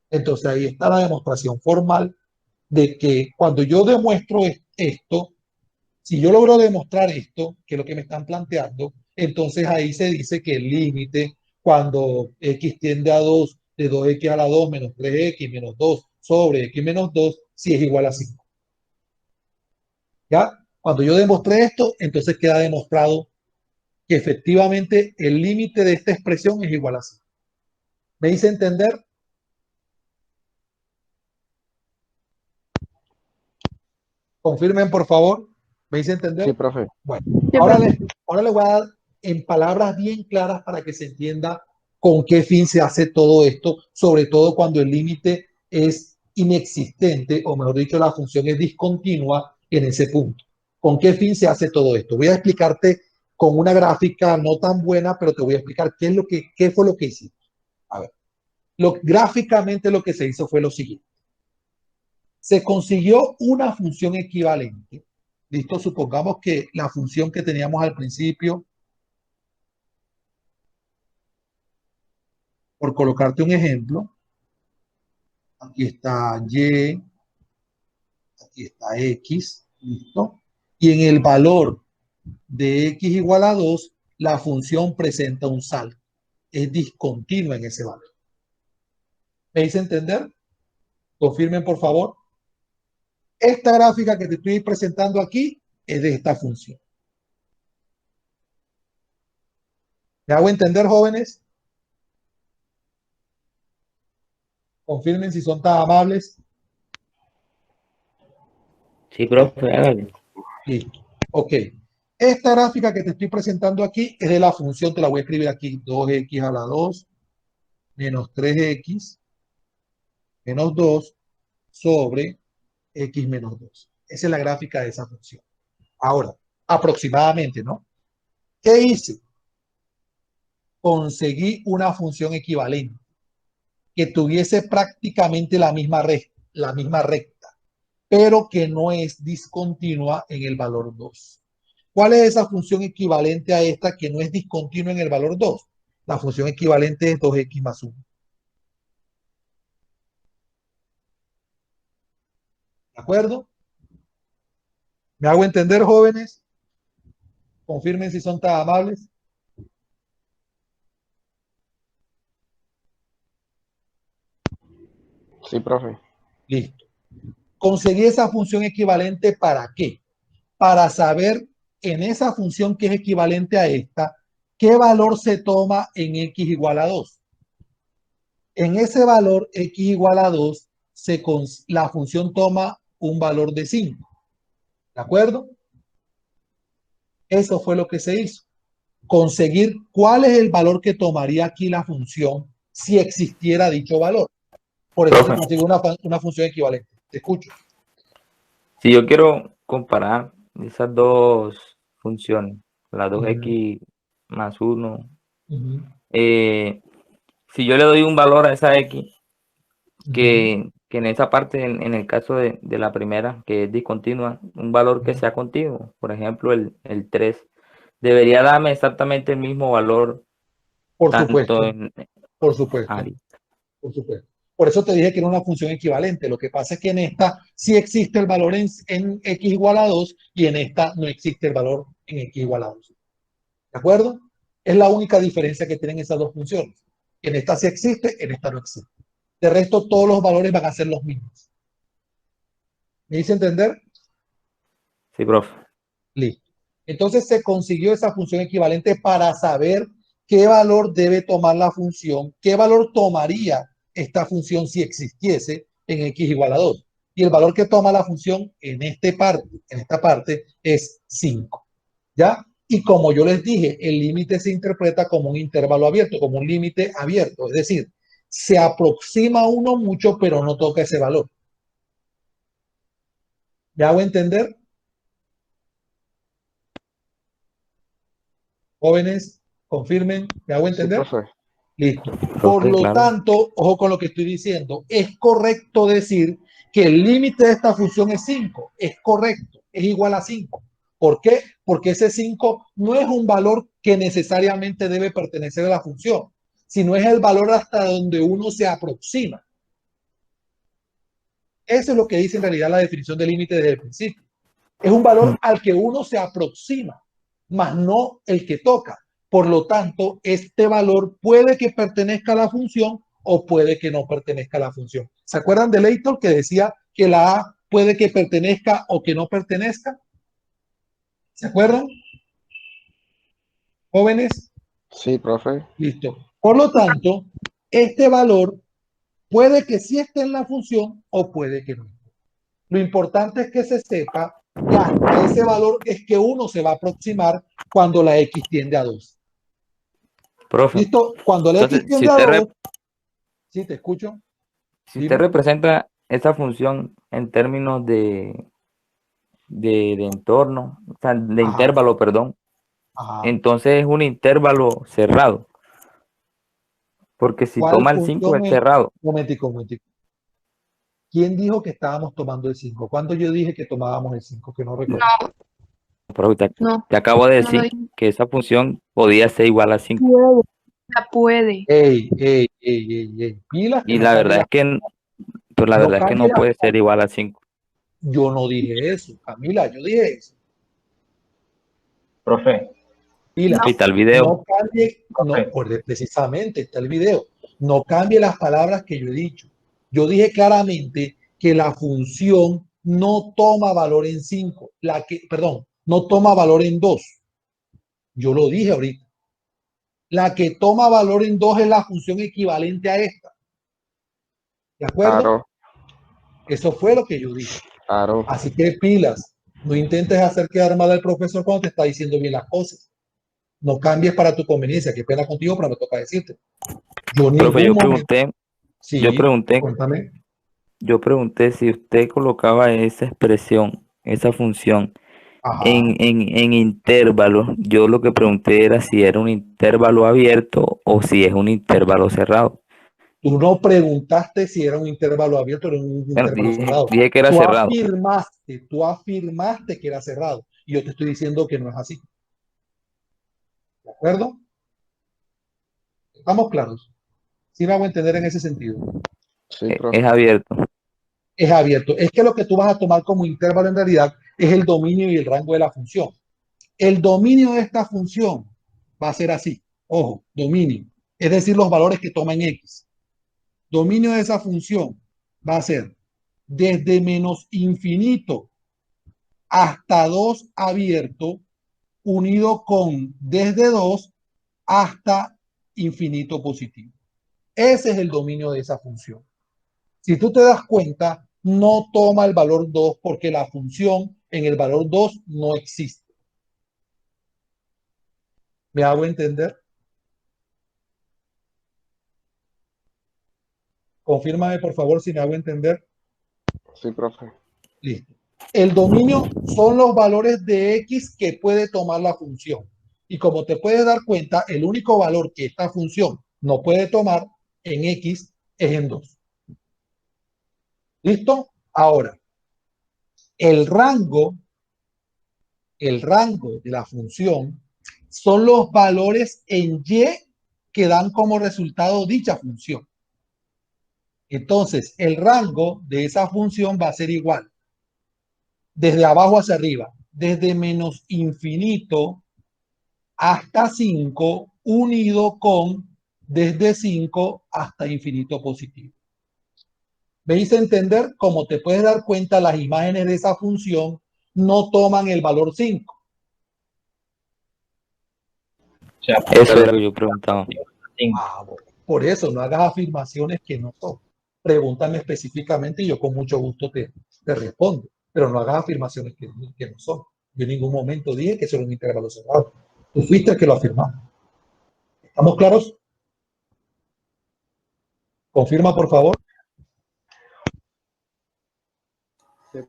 Entonces ahí está la demostración formal de que cuando yo demuestro esto, si yo logro demostrar esto, que es lo que me están planteando, entonces ahí se dice que el límite, cuando x tiende a 2, de 2x a la 2 menos 3x menos 2 sobre x menos 2, si es igual a 5. ¿Ya? Cuando yo demostré esto, entonces queda demostrado que efectivamente el límite de esta expresión es igual a 5. ¿Me hice entender? Confirmen, por favor. ¿Me hice entender? Sí, profe. Bueno, Sí, ahora profe. les voy a dar en palabras bien claras para que se entienda con qué fin se hace todo esto, sobre todo cuando el límite es inexistente, o mejor dicho, la función es discontinua en ese punto. ¿Con qué fin se hace todo esto? Voy a explicarte con una gráfica no tan buena, pero te voy a explicar qué fue lo que hicimos. A ver, gráficamente lo que se hizo fue lo siguiente. Se consiguió una función equivalente. Listo, supongamos que la función que teníamos al principio, por colocarte un ejemplo, aquí está y, aquí está x, listo, y en el valor de x igual a 2, la función presenta un salto, es discontinua en ese valor. ¿Me hice entender? Confirmen, por favor. Esta gráfica que te estoy presentando aquí es de esta función. ¿Me hago entender, jóvenes? Confirmen si son tan amables. Sí, profe, hágale. Listo. Ok. Esta gráfica que te estoy presentando aquí es de la función, te la voy a escribir aquí, 2x a la 2 menos 3x menos 2 sobre x menos 2. Esa es la gráfica de esa función. Ahora, aproximadamente, ¿no? ¿Qué hice? Conseguí una función equivalente que tuviese prácticamente la misma recta, pero que no es discontinua en el valor 2. ¿Cuál es esa función equivalente a esta que no es discontinua en el valor 2? La función equivalente es 2x más 1. ¿De acuerdo? ¿Me hago entender, jóvenes? Confirmen si son tan amables. Sí, profe. Listo. Conseguí esa función equivalente ¿para qué? Para saber en esa función que es equivalente a esta, qué valor se toma en x igual a 2. En ese valor x igual a 2, la función toma un valor de 5. ¿De acuerdo? Eso fue lo que se hizo. Conseguir cuál es el valor que tomaría aquí la función si existiera dicho valor. Por eso se consigue una función equivalente. Te escucho. Si yo quiero comparar esas dos funciones, las 2x más 1, si yo le doy un valor a esa x, que en esa parte, en el caso de la primera, que es discontinua, un valor que sea continuo, por ejemplo, el 3, debería darme exactamente el mismo valor. Por tanto supuesto, en... por supuesto, por supuesto. Por eso te dije que era una función equivalente. Lo que pasa es que en esta sí existe el valor en x igual a 2 y en esta no existe el valor en x igual a 2. ¿De acuerdo? Es la única diferencia que tienen esas dos funciones. En esta sí existe, en esta no existe. De resto, todos los valores van a ser los mismos. ¿Me hice entender? Sí, profe. Listo. Entonces se consiguió esa función equivalente para saber qué valor debe tomar la función, qué valor tomaría esta función si existiese en x igual a 2. y el valor que toma la función en esta parte es 5. ¿Ya? Y como yo les dije, el límite se interpreta como un intervalo abierto, como un límite abierto. Es decir, se aproxima uno mucho, pero no toca ese valor. ¿Me hago entender? Jóvenes, confirmen. ¿Me hago Sí, entender? profe. Listo. Por Profe, lo claro. tanto, ojo con lo que estoy diciendo, es correcto decir que el límite de esta función es 5. Es correcto, es igual a 5. ¿Por qué? Porque ese 5 no es un valor que necesariamente debe pertenecer a la función, sino es el valor hasta donde uno se aproxima. Eso es lo que dice en realidad la definición de límite desde el principio. Es un valor al que uno se aproxima, más no el que toca. Por lo tanto, este valor puede que pertenezca a la función o puede que no pertenezca a la función. ¿Se acuerdan de Leighton que decía que la A puede que pertenezca o que no pertenezca? ¿Se acuerdan? Jóvenes, Sí, profe. listo. Por lo tanto, este valor puede que sí esté en la función o puede que no. Lo importante es que se sepa que hasta ese valor es que uno se va a aproximar cuando la X tiende a 2. Profe, ¿Listo? Cuando la X entonces, tiende a 2, ¿sí te escucho? si usted Dime. representa esa función en términos de entorno, o sea, de Ajá, intervalo, perdón, ajá. entonces es un intervalo cerrado, porque si ¿Cuál toma el 5 función es es? cerrado. Momentico, momentico. ¿Quién dijo que estábamos tomando el 5? ¿Cuándo yo dije que tomábamos el 5? Que no recuerdo. No, Pero no, te acabo de no lo decir que esa función podía ser igual a 5. puede. La puede. Ey, pilas que Y no la cambie verdad las, es que, pero la no verdad es que cambie no las puede ser palabras. igual a 5. Yo no dije eso, Camila, yo dije eso. Profe, Pilas, No, Ahí está el video. no cambie, no, profe, precisamente está el video. No cambie las palabras que yo he dicho. Yo dije claramente que la función no toma valor en 5, perdón, no toma valor en 2. Yo lo dije ahorita. La que toma valor en 2 es la función equivalente a esta. ¿De acuerdo? Claro, Eso fue lo que yo dije. claro. Así que pilas, no intentes hacer quedar mal al profesor cuando te está diciendo bien las cosas. No cambies para tu conveniencia. Qué pena contigo, pero me toca decirte. Yo en Profe, ningún momento. yo Sí, pregunté, cuéntame. yo pregunté si usted colocaba esa expresión, esa función Ajá. en intervalos. Yo lo que pregunté era si era un intervalo abierto o si es un intervalo cerrado. Tú no preguntaste si era un intervalo abierto o era un Bueno, intervalo cerrado. dije que era cerrado. Tú afirmaste que era cerrado. Y yo te estoy diciendo que no es así. ¿De acuerdo? ¿Estamos claros? Sí me hago entender en ese sentido. Sí, Es profe. abierto. Es abierto. Es que lo que tú vas a tomar como intervalo en realidad es el dominio y el rango de la función. El dominio de esta función va a ser así. Ojo, dominio. Es decir, los valores que toma en X. Dominio de esa función va a ser desde menos infinito hasta 2 abierto, unido con desde 2 hasta infinito positivo. Ese es el dominio de esa función. Si tú te das cuenta, no toma el valor 2 porque la función en el valor 2 no existe. ¿Me hago entender? Confírmame, por favor, si me hago entender. Sí, profe. Listo. El dominio son los valores de X que puede tomar la función. Y como te puedes dar cuenta, el único valor que esta función no puede tomar en X es en 2. ¿Listo? Ahora, el rango, el rango de la función son los valores en Y que dan como resultado dicha función. Entonces, el rango de esa función va a ser igual. Desde abajo hacia arriba, desde menos infinito hasta 5 unido con desde 5 hasta infinito positivo. ¿Me hice entender? Como te puedes dar cuenta, las imágenes de esa función no toman el valor 5. o sea, Eso es lo que yo preguntaba. Por eso no hagas afirmaciones que no son. Pregúntame específicamente y yo con mucho gusto te respondo, pero no hagas afirmaciones que no son. Yo en ningún momento dije que eso era un intervalo cerrado. Tú fuiste el que lo afirmaste. ¿Estamos claros? Confirma, por favor.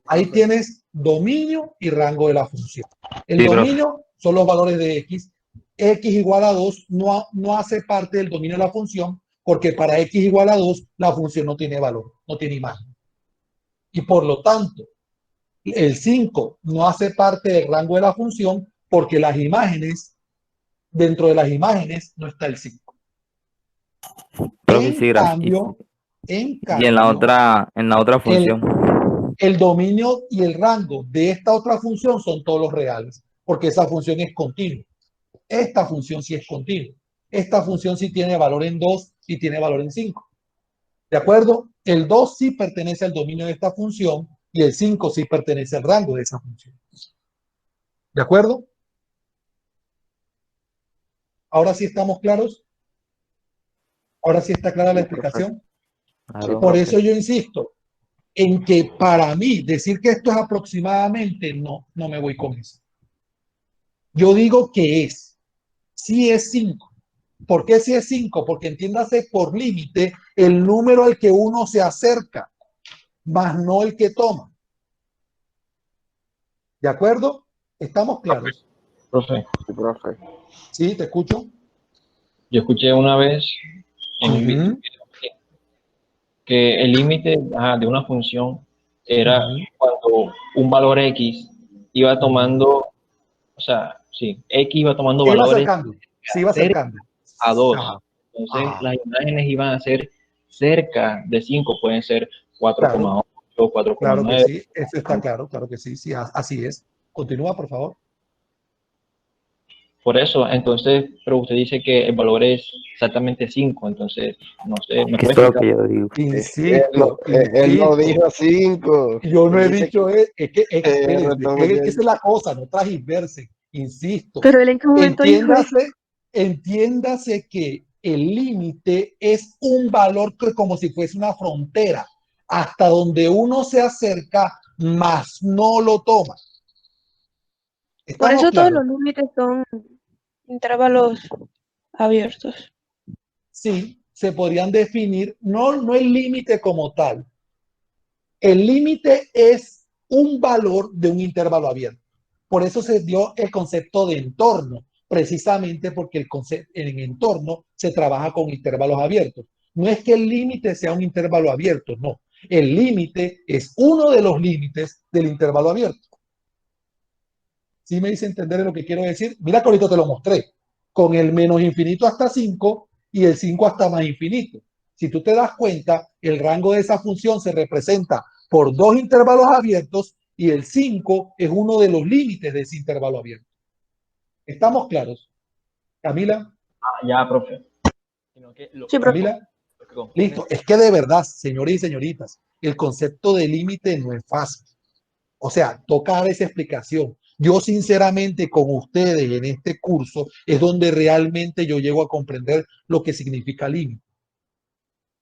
Ahí tienes dominio y rango de la función. El Sí, profe. dominio son los valores de x. X igual a 2 no hace parte del dominio de la función porque para x igual a 2 la función no tiene valor, no tiene imagen. Y por lo tanto, el 5 no hace parte del rango de la función porque las imágenes, dentro de las imágenes no está el 5. Profe, sí, gracias. En Y en la otra función. el dominio y el rango de esta otra función son todos los reales, porque esa función es continua. Esta función sí es continua. Esta función sí tiene valor en 2 y tiene valor en 5. ¿De acuerdo? El 2 sí pertenece al dominio de esta función y el 5 sí pertenece al rango de esa función. ¿De acuerdo? Ahora sí estamos claros. Ahora sí está clara la Sí, profe. explicación. Claro. Por eso yo insisto en que para mí decir que esto es aproximadamente, no me voy con eso. Yo digo que sí es 5. ¿Por qué si es 5? Porque entiéndase por límite el número al que uno se acerca, más no el que toma. ¿De acuerdo? ¿Estamos claros? Profe, Sí, profe. Sí, te escucho. yo escuché una vez en un video que el límite de una función era cuando un valor X iba tomando, o sea, sí, X iba tomando Se iba valores acercando. Se iba cerca acercando. a 2. Ajá. Entonces, Ajá. las imágenes iban a ser cerca de 5, pueden ser 4,8, Claro que 4,9. sí. Eso está claro. Claro que sí. Sí, así es. Continúa, por favor. Por eso, entonces, pero usted dice que el valor es exactamente 5, entonces, no sé, ¿me Que puede esto es lo explicar? que yo digo. Él no dijo 5. Yo no Él he dice dicho, espérense, retomó ya. esa es la cosa, no transgiversen, insisto. Pero él en qué momento dijo eso. Entiéndase que el límite es un valor que como si fuese una frontera, hasta donde uno se acerca, más no lo toma. Por ¿Estamos eso todos claros? los límites son intervalos abiertos. Sí, se podrían definir, no el límite como tal. El límite es un valor de un intervalo abierto. Por eso se dio el concepto de entorno, precisamente porque en entorno se trabaja con intervalos abiertos. No es que el límite sea un intervalo abierto, no. El límite es uno de los límites del intervalo abierto. ¿Sí me hice entender lo que quiero decir? Mira que ahorita te lo mostré, con el menos infinito hasta 5 y el 5 hasta más infinito. Si tú te das cuenta, el rango de esa función se representa por dos intervalos abiertos y el 5 es uno de los límites de ese intervalo abierto. ¿Estamos claros? Camila. Ya, profe. Sí, profe. Camila. Listo. Es que de verdad, señores y señoritas, el concepto de límite no es fácil. O sea, toca dar esa explicación. Yo sinceramente con ustedes en este curso es donde realmente yo llego a comprender lo que significa límite.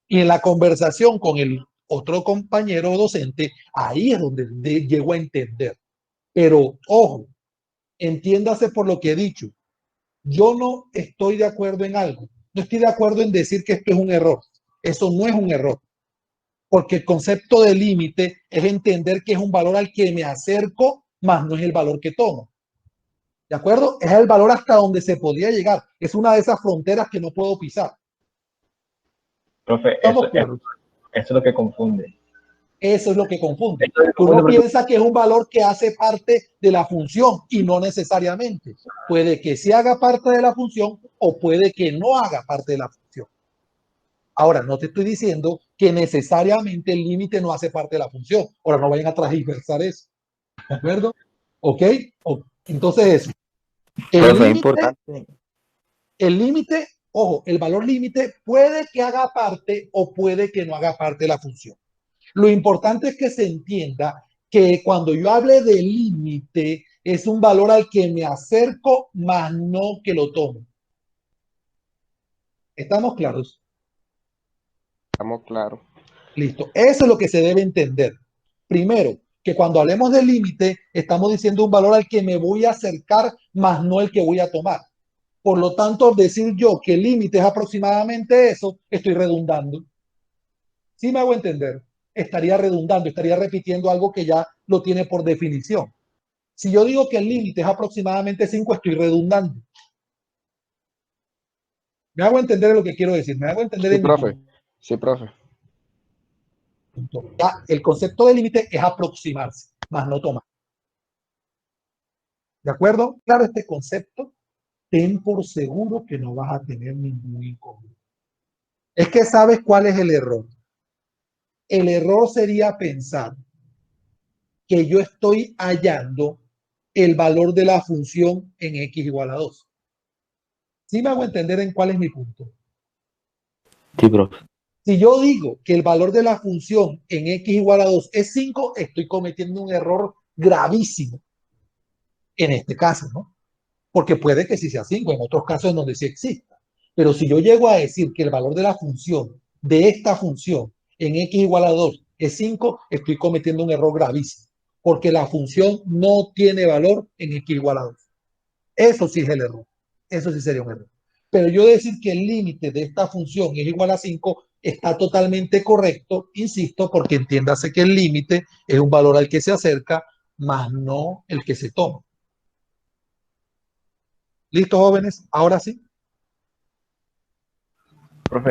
Y en la conversación con el otro compañero docente, ahí es donde llego a entender. Pero ojo, entiéndase por lo que he dicho. Yo no estoy de acuerdo en algo. No estoy de acuerdo en decir que esto es un error. Eso no es un error. Porque el concepto de límite es entender que es un valor al que me acerco, más no es el valor que tomo. ¿De acuerdo? Es el valor hasta donde se podría llegar. Es una de esas fronteras que no puedo pisar. Profe, ¿Estamos claros? eso es lo que confunde. Eso es lo que confunde. Uno piensa que es un valor que hace parte de la función y no necesariamente. Puede que sí haga parte de la función o puede que no haga parte de la función. Ahora, no te estoy diciendo que necesariamente el límite no hace parte de la función. Ahora, no vayan a transversar eso. ¿De acuerdo? ¿Ok? Entonces eso. Profe, es importante. El límite, ojo, el valor límite puede que haga parte o puede que no haga parte de la función. Lo importante es que se entienda que cuando yo hable de límite es un valor al que me acerco, más no que lo tomo. ¿Estamos claros? Estamos claros. Listo. Eso es lo que se debe entender. Primero, que cuando hablemos de límite, estamos diciendo un valor al que me voy a acercar, más no el que voy a tomar. Por lo tanto, decir yo que el límite es aproximadamente eso, estoy redundando. ¿Sí me hago entender? Estaría redundando, estaría repitiendo algo que ya lo tiene por definición. Si yo digo que el límite es aproximadamente 5, estoy redundando. ¿Me hago entender lo que quiero decir? ¿Me hago entender? Sí, profe. Sí, profe. Ya, el concepto de límite es aproximarse, más no tomar. ¿De acuerdo? Claro, este concepto, ten por seguro que no vas a tener ningún inconveniente. Es que sabes cuál es el error. El error sería pensar que yo estoy hallando el valor de la función en x igual a 2. ¿Sí me hago entender en cuál es mi punto? Sí, profe. Si yo digo que el valor de la función en x igual a 2 es 5, estoy cometiendo un error gravísimo en este caso, ¿no? Porque puede que sí sea 5, en otros casos en donde sí exista. Pero si yo llego a decir que el valor de la función, de esta función, en x igual a 2 es 5, estoy cometiendo un error gravísimo, porque la función no tiene valor en x igual a 2. Eso sí es el error. Eso sí sería un error. Pero yo decir que el límite de esta función es igual a 5 está totalmente correcto, insisto, porque entiéndase que el límite es un valor al que se acerca, más no el que se toma. ¿Listo, jóvenes? Ahora sí. Profe.